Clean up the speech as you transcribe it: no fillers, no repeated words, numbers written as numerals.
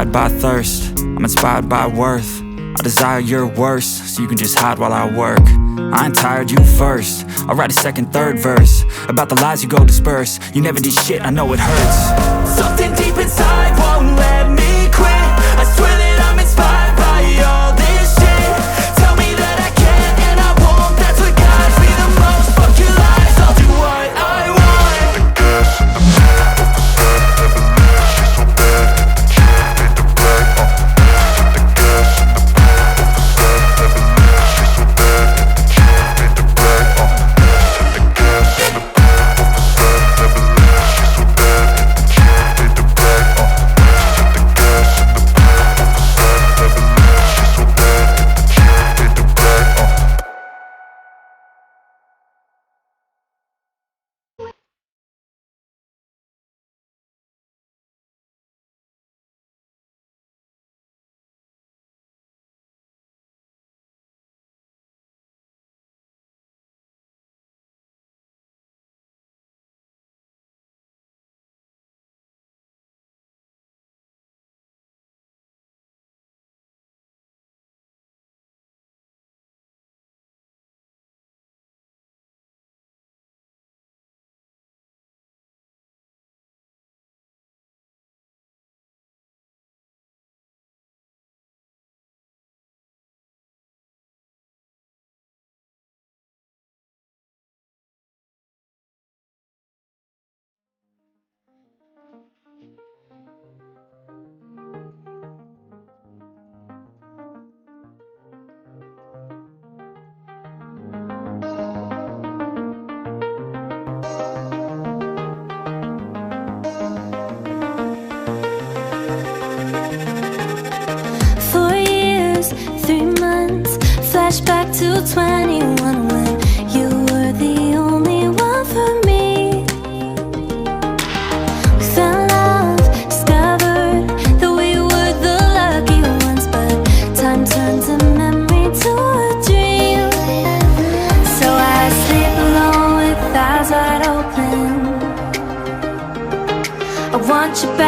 inspired by thirst, I'm inspired by worth. I desire your worst, so you can just hide while I work. I ain't tired, you first. I'll write a second, third verse about the lies you go disperse. You never did shit, I know it hurts. Something deep inside won't let me quit. I swear that I'm inspired by all this shit. Tell me that I can't and I won't. That's what guides me the most. Fuck your lies, I'll do what I want. The gas in the back of the set never leaves. She's so bad and the chick made the black. The gas in the back of the set never leaves. She's so bad and the chick made the black. The gas in the back of the set never leaves. She's so bad and the chick made the black. The gas in the back of the set never leaves. She's so bad and the chick made the black. Flashback to 21 when you were the only one for me. We fell in love, discovered that we were the lucky ones, but time turns a memory to a dream. So I sleep alone with eyes wide open. I want you back.